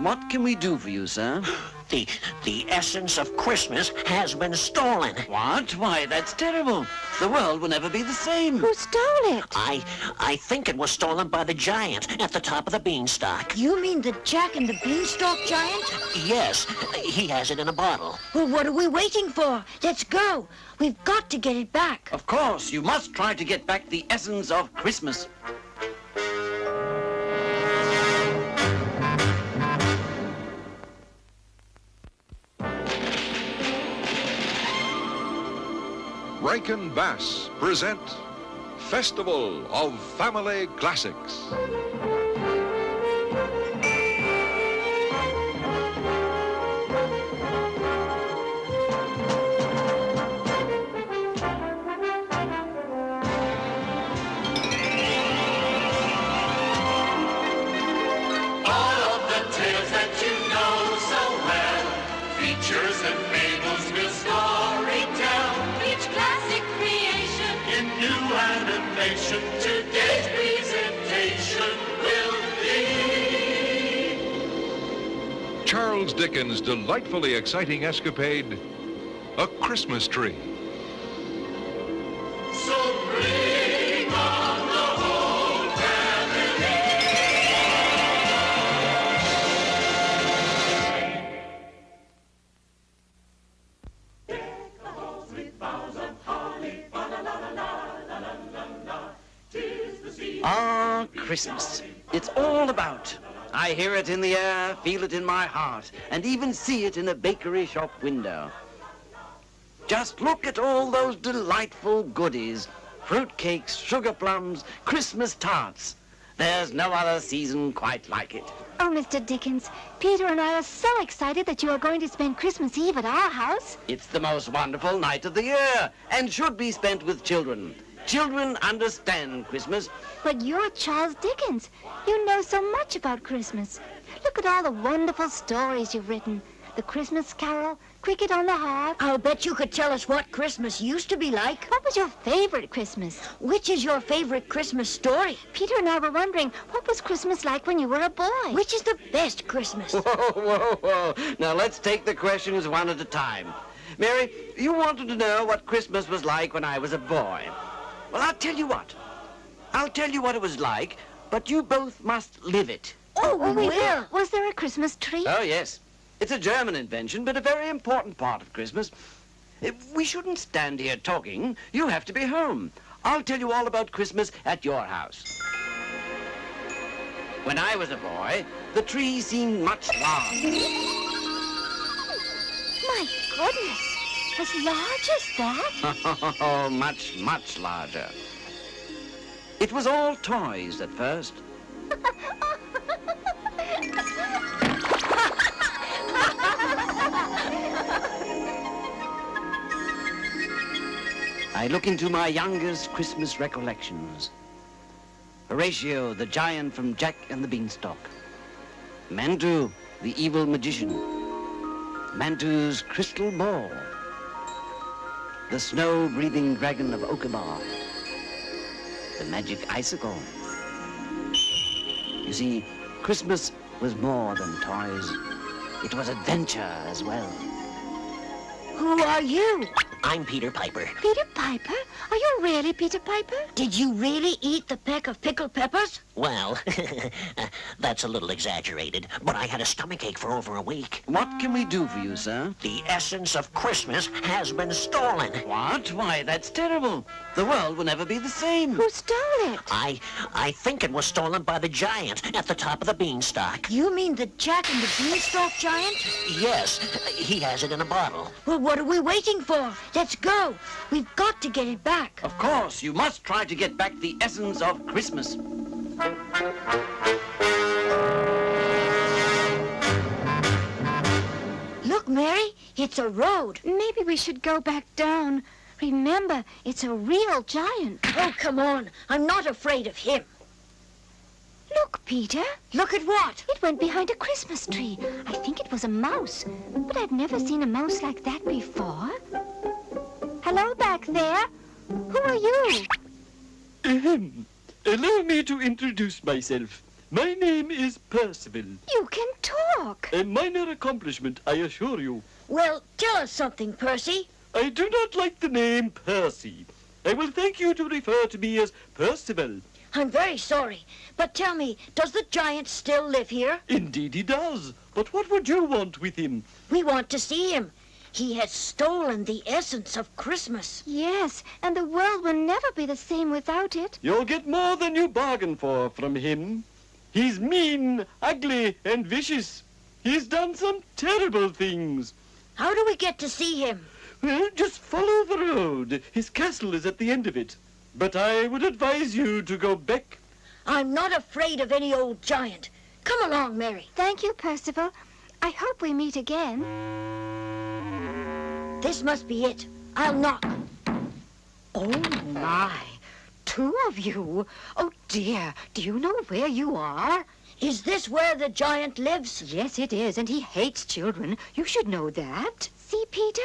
What can we do for you, sir? The essence of Christmas has been stolen. What? Why, that's terrible. The world will never be the same. Who stole it? I think it was stolen by the giant at the top of the beanstalk. You mean the Jack and the Beanstalk giant? Yes, he has it in a bottle. Well, what are we waiting for? Let's go. We've got to get it back. Of course, you must try to get back the essence of Christmas. Rankin Bass present Festival of Family Classics. Features and fables will story tell. Each classic creation in new animation. Today's presentation will be Charles Dickens' delightfully exciting escapade, A Christmas Tree. So bring on the whole family. Ah, Christmas. It's all about. I hear it in the air, feel it in my heart, and even see it in a bakery shop window. Just look at all those delightful goodies. Fruitcakes, sugar plums, Christmas tarts. There's no other season quite like it. Oh, Mr. Dickens, Peter and I are so excited that you are going to spend Christmas Eve at our house. It's the most wonderful night of the year and should be spent with children. Children understand Christmas. But you're Charles Dickens. You know so much about Christmas. Look at all the wonderful stories you've written. The Christmas Carol, Cricket on the Hearth. I'll bet you could tell us what Christmas used to be like. What was your favorite Christmas? Which is your favorite Christmas story? Peter and I were wondering, what was Christmas like when you were a boy? Which is the best Christmas? Whoa, whoa, whoa. Now let's take the questions one at a time. Mary, you wanted to know what Christmas was like when I was a boy. Well, I'll tell you what. I'll tell you what it was like, but you both must live it. Oh, we will. Was there a Christmas tree? Oh, yes. It's a German invention, but a very important part of Christmas. We shouldn't stand here talking. You have to be home. I'll tell you all about Christmas at your house. When I was a boy, the tree seemed much larger. My goodness. As large as that? Oh, much, much larger. It was all toys at first. I look into my youngest Christmas recollections. Horatio, the giant from Jack and the Beanstalk. Manto, the evil magician. Manto's crystal ball. The snow-breathing dragon of Okamar. The magic icicle. You see, Christmas was more than toys. It was adventure as well. Who are you? I'm Peter Piper. Peter Piper? Are you really Peter Piper? Did you really eat the peck of pickled peppers? Well, that's a little exaggerated, but I had a stomachache for over a week. What can we do for you, sir? The essence of Christmas has been stolen. What? Why, that's terrible. The world will never be the same. Who stole it? I think it was stolen by the giant at the top of the beanstalk. You mean the Jack and the Beanstalk giant? Yes, he has it in a bottle. Well, what are we waiting for? Let's go. We've got to get it back. Of course, you must try to get back the essence of Christmas. Look, Mary, it's a road. Maybe we should go back down. Remember, it's a real giant. Oh, come on. I'm not afraid of him. Look, Peter. Look at what? It went behind a Christmas tree. I think it was a mouse. But I've never seen a mouse like that before. Hello back there. Who are you? Allow me to introduce myself. My name is Percival. You can talk. A minor accomplishment, I assure you. Well, tell us something, Percy. I do not like the name Percy. I will thank you to refer to me as Percival. I'm very sorry, but tell me, does the giant still live here? Indeed he does. But what would you want with him? We want to see him. He has stolen the essence of Christmas. Yes, and the world will never be the same without it. You'll get more than you bargain for from him. He's mean, ugly, and vicious. He's done some terrible things. How do we get to see him? Well, just follow the road. His castle is at the end of it. But I would advise you to go back. I'm not afraid of any old giant. Come along, Mary. Thank you, Percival. I hope we meet again. This must be it. I'll knock. Oh, my. 2 of you. Oh, dear. Do you know where you are? Is this where the giant lives? Yes, it is, and he hates children. You should know that. See, Peter?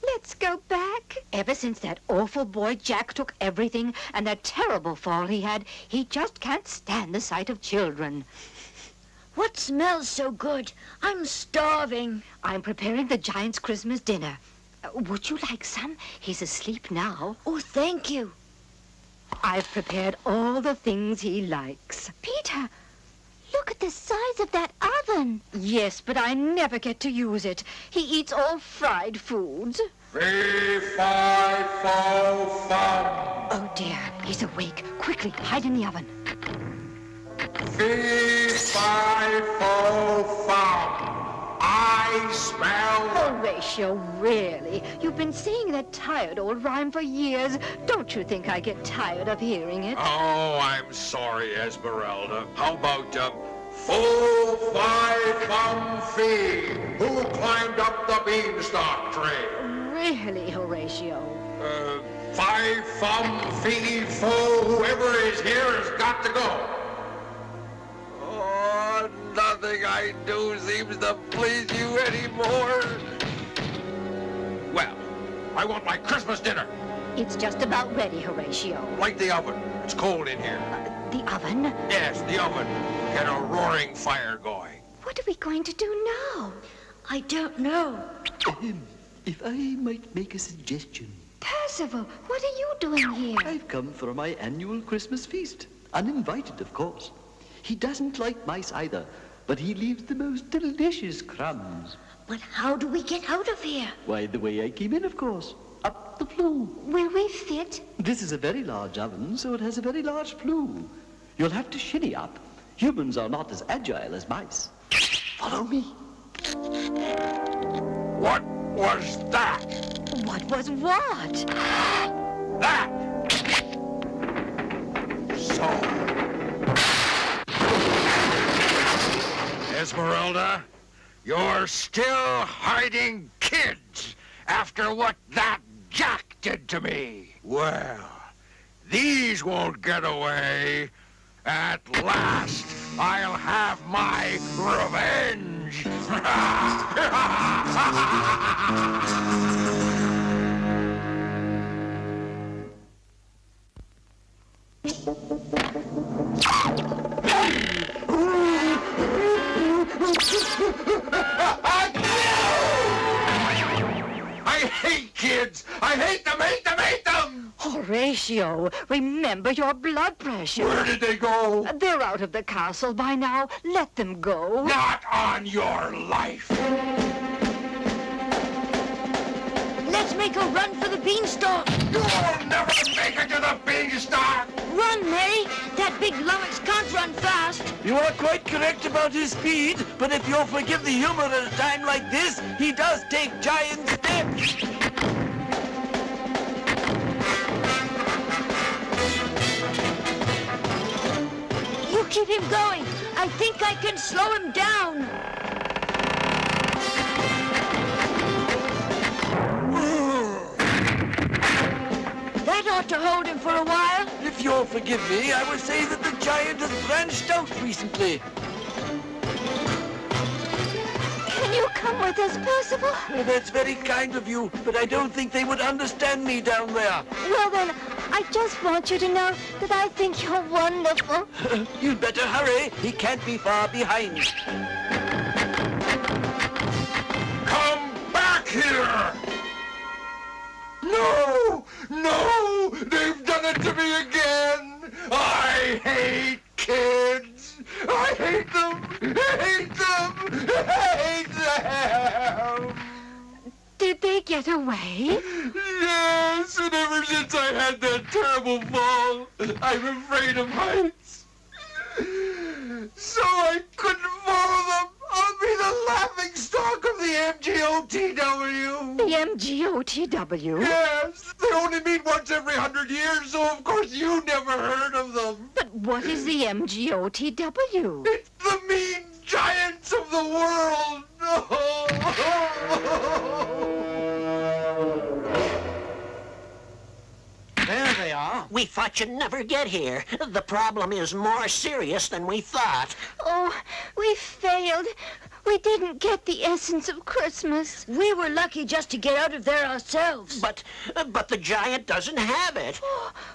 Let's go back. Ever since that awful boy Jack took everything and that terrible fall he had, he just can't stand the sight of children. What smells so good? I'm starving. I'm preparing the giant's Christmas dinner. Would you like some? He's asleep now. Oh, thank you. I've prepared all the things he likes. Peter, look at the size of that oven. Yes, but I never get to use it. He eats all fried foods. Fee, fi, fo, fum. Oh, dear. He's awake. Quickly, hide in the oven. Fee, fi, fo, fum. I smell... Horatio, really? You've been saying that tired old rhyme for years. Don't you think I get tired of hearing it? Oh, I'm sorry, Esmeralda. How about, fo, fi, fum, fee? Who climbed up the beanstalk tree? Really, Horatio? Fi, fum, fee, fo, whoever is here has got to go. Oh, nothing I do seems to please you anymore. Well, I want my Christmas dinner. It's just about ready, Horatio. Light the oven. It's cold in here. The oven? Yes, the oven. Get a roaring fire going. What are we going to do now? I don't know. If I might make a suggestion. Percival, what are you doing here? I've come for my annual Christmas feast. Uninvited, of course. He doesn't like mice either, but he leaves the most delicious crumbs. But how do we get out of here? Why, the way I came in, of course. Up the flue. Will we fit? This is a very large oven, so it has a very large flue. You'll have to shinny up. Humans are not as agile as mice. Follow me. What was that? What was what? That! So... Esmeralda, you're still hiding kids after what that Jack did to me. Well, these won't get away. At last, I'll have my revenge. I hate kids! I hate them, hate them, hate them! Horatio, remember your blood pressure. Where did they go? They're out of the castle by now. Let them go. Not on your life! Let's make a run for the beanstalk. You'll never make it to the beanstalk! Run, Mary. That big lummox can't run fast. You are quite correct about his speed, but if you'll forgive the humor at a time like this, he does take giant steps. You keep him going. I think I can slow him down. That ought to hold him for a while. If you'll forgive me, I would say that the giant has branched out recently. Can you come with us, Percival? Well, that's very kind of you, but I don't think they would understand me down there. Well, then, I just want you to know that I think you're wonderful. You'd better hurry. He can't be far behind. Come back here! No! No! They've done it to me again! I hate kids! I hate them! I hate them! I hate them! Did they get away? Yes, and ever since I had that terrible fall, I'm afraid of heights. So I couldn't follow them. I'll be the laughing stock of the MGOTW. The MGOTW? Yes, they only meet once every 100 years, so of course you never heard of them. But what is the MGOTW? It's the mean giants of the world. There they are. We thought you'd never get here. The problem is more serious than we thought. Oh, we failed. We didn't get the essence of Christmas. We were lucky just to get out of there ourselves. But the giant doesn't have it.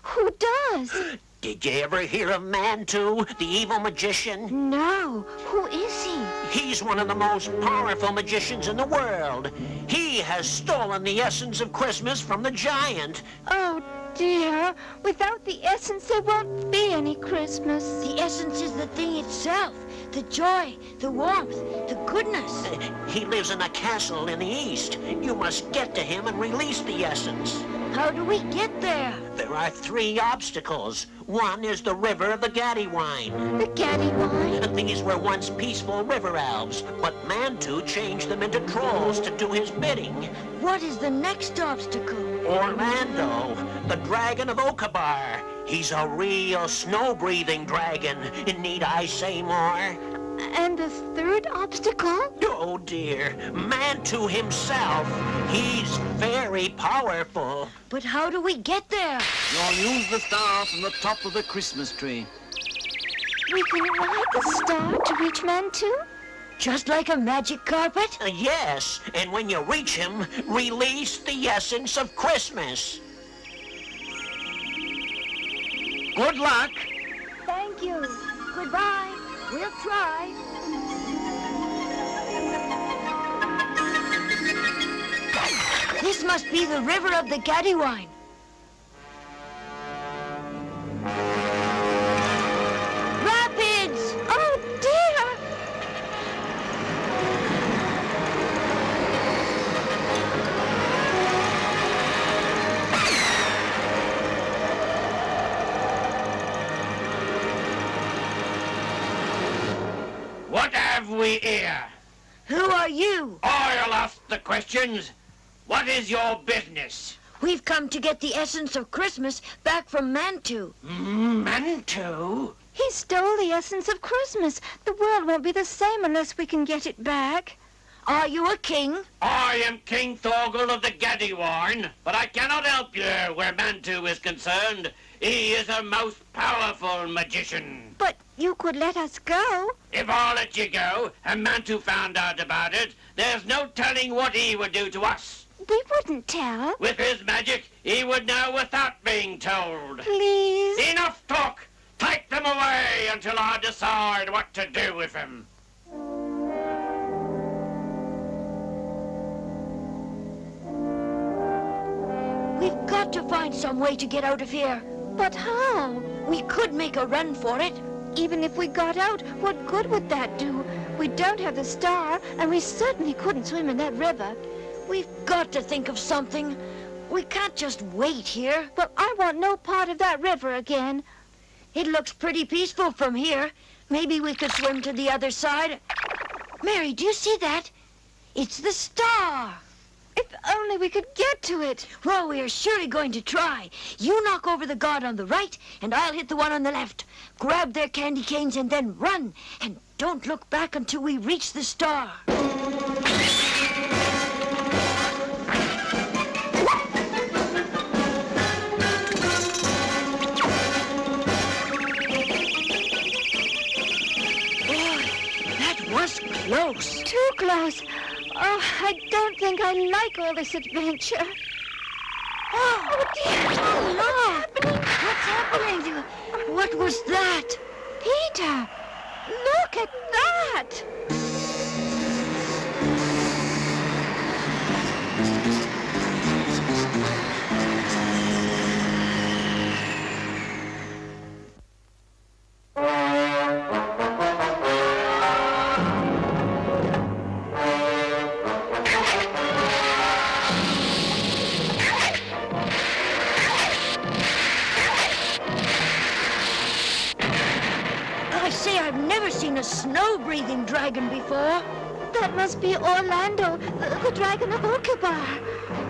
Who does? Did you ever hear of Manto, the evil magician? No. Who is he? He's one of the most powerful magicians in the world. He has stolen the essence of Christmas from the giant. Oh, dear. Without the essence, there won't be any Christmas. The essence is the thing itself. The joy, the warmth, the goodness. He lives in a castle in the east. You must get to him and release the essence. How do we get there? There are 3 obstacles. One is the river of the Gaddywine. The Gaddywine? These were once peaceful river elves, but Manto changed them into trolls to do his bidding. What is the next obstacle? Orlando, the dragon of Okabar. He's a real snow-breathing dragon. Need I say more? And the third obstacle? Oh, dear. Manto himself. He's very powerful. But how do we get there? You'll use the star from the top of the Christmas tree. We can ride the star to reach Manto? Just like a magic carpet? Yes, and when you reach him, release the essence of Christmas. Good luck. Thank you. Goodbye. We'll try. This must be the river of the Gaddywine. Rapids! Oh, dear. What have we here? Who are you? I'll ask the questions. What is your business? We've come to get the essence of Christmas back from Manto. Manto? He stole the essence of Christmas. The world won't be the same unless we can get it back. Are you a king? I am King Thorgal of the Gaddywine, but I cannot help you where Manto is concerned. He is a most powerful magician. But you could let us go. If I let you go and Manto found out about it, there's no telling what he would do to us. We wouldn't tell. With his magic, he would know without being told. Please. Enough talk! Take them away until I decide what to do with them. We've got to find some way to get out of here. But how? We could make a run for it. Even if we got out, what good would that do? We don't have the star, and we certainly couldn't swim in that river. We've got to think of something. We can't just wait here. But I want no part of that river again. It looks pretty peaceful from here. Maybe we could swim to the other side. Mary, do you see that? It's the star. If only we could get to it. Well, we are surely going to try. You knock over the guard on the right, and I'll hit the one on the left. Grab their candy canes and then run. And don't look back until we reach the star. Close. Too close. Oh, I don't think I like all this adventure. Oh, dear. Oh, Lord. happening? What was that? Peter, look at that! I say, I've never seen a snow-breathing dragon before. That must be Orlando, the dragon of Okabar.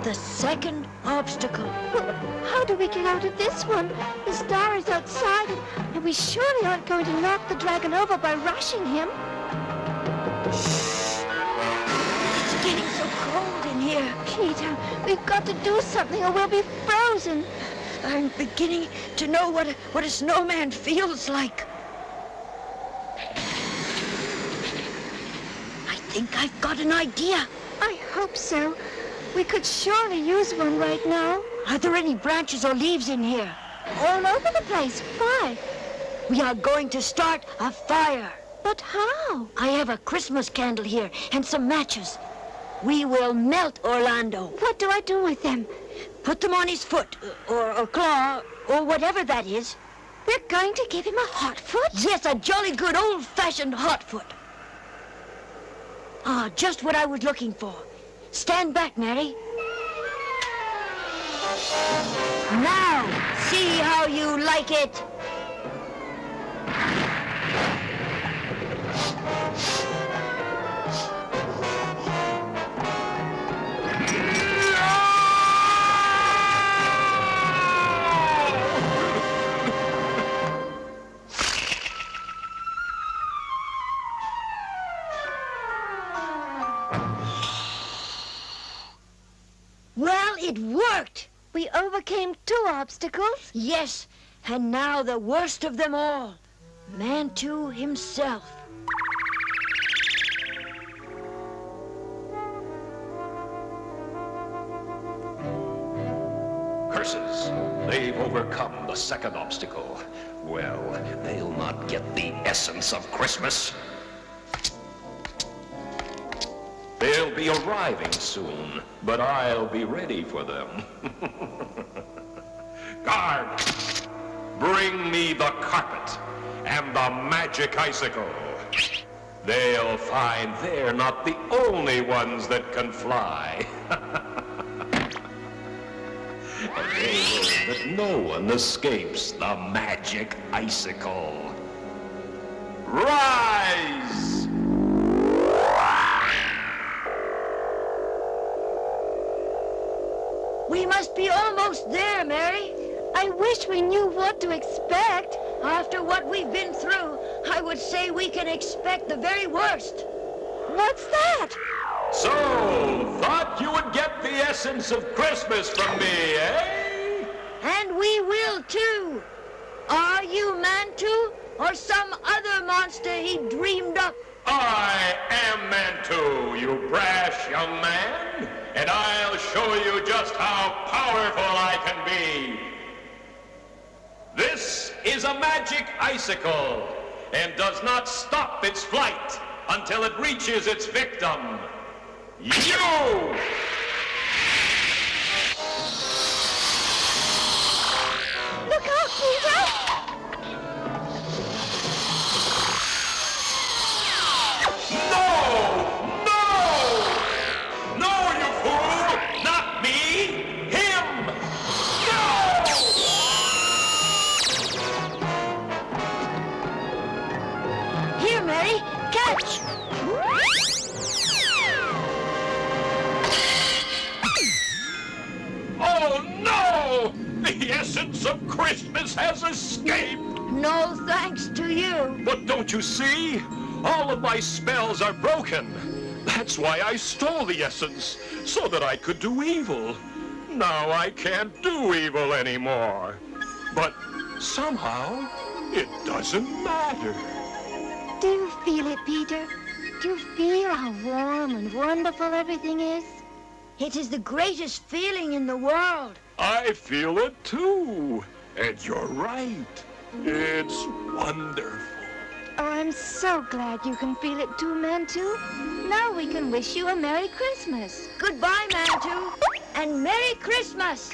The second obstacle. Well, how do we get out of this one? The star is outside, and we surely aren't going to knock the dragon over by rushing him. It's getting so cold in here. Peter, we've got to do something or we'll be frozen. I'm beginning to know what a snowman feels like. I think I've got an idea. I hope so. We could surely use one right now. Are there any branches or leaves in here? All over the place. Why? We are going to start a fire. But how? I have a Christmas candle here and some matches. We will melt Orlando. What do I do with them? Put them on his foot, or claw, or whatever that is. We're going to give him a hot foot? Yes, a jolly good old-fashioned hot foot. Ah, just what I was looking for. Stand back, Mary. Now, see how you like it. Well, it worked. We overcame 2 obstacles. Yes, and now the worst of them all. Manto himself. Curses. They've overcome the second obstacle. Well, they'll not get the essence of Christmas. They'll be arriving soon, but I'll be ready for them. Guard! Bring me the carpet and the magic icicle. They'll find they're not the only ones that can fly. And they know that no one escapes the magic icicle. Rise! We must be almost there, Mary. I wish we knew what to expect. After what we've been through, I would say we can expect the very worst. What's that? So, thought you would get the essence of Christmas from me, eh? And we will, too. Are you Manto or some other monster he dreamed up? I am Manto, you brash young man, and I'll show you just how powerful I can be. This is a magic icicle and does not stop its flight until it reaches its victim. You! Look out, Peter! The essence of Christmas has escaped. No thanks to you. But don't you see? All of my spells are broken. That's why I stole the essence, so that I could do evil. Now I can't do evil anymore. But somehow, it doesn't matter. Do you feel it, Peter? Do you feel how warm and wonderful everything is? It is the greatest feeling in the world. I feel it too. And you're right. It's wonderful. Oh, I'm so glad you can feel it too, Manto. Now we can wish you a Merry Christmas. Goodbye, Manto, and Merry Christmas.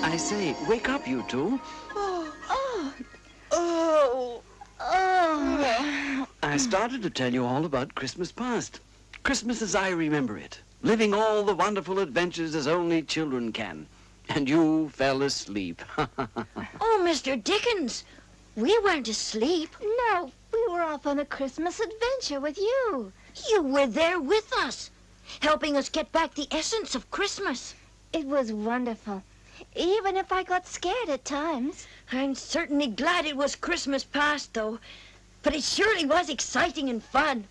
I say, wake up, you two. I started to tell you all about Christmas past. Christmas as I remember it. Living all the wonderful adventures as only children can. And you fell asleep. Oh, Mr. Dickens, we weren't asleep. No, we were off on a Christmas adventure with you. You were there with us, helping us get back the essence of Christmas. It was wonderful, even if I got scared at times. I'm certainly glad it was Christmas past, though. But it surely was exciting and fun.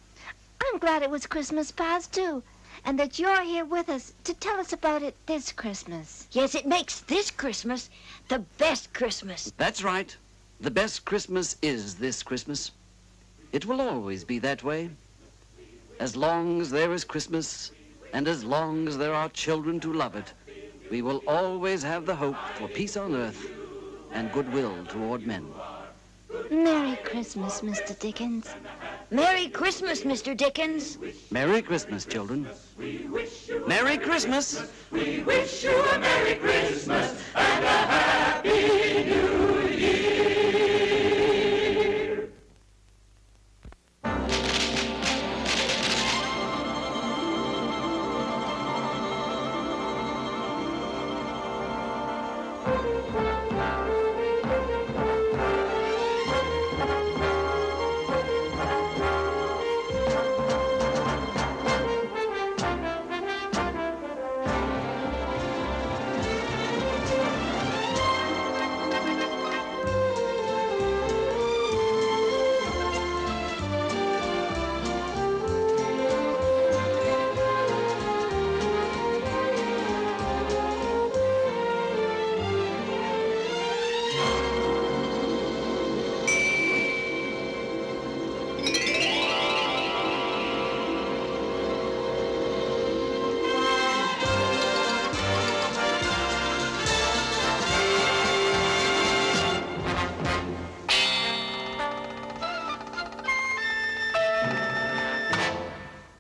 I'm glad it was Christmas past, too, and that you're here with us to tell us about it this Christmas. Yes, it makes this Christmas the best Christmas. That's right. The best Christmas is this Christmas. It will always be that way. As long as there is Christmas, and as long as there are children to love it, we will always have the hope for peace on earth and goodwill toward men. Merry Christmas, Mr. Dickens. Merry Christmas, Mr. Dickens. Merry Christmas, children. Merry Christmas. We wish you a Merry Christmas and a Happy New Year.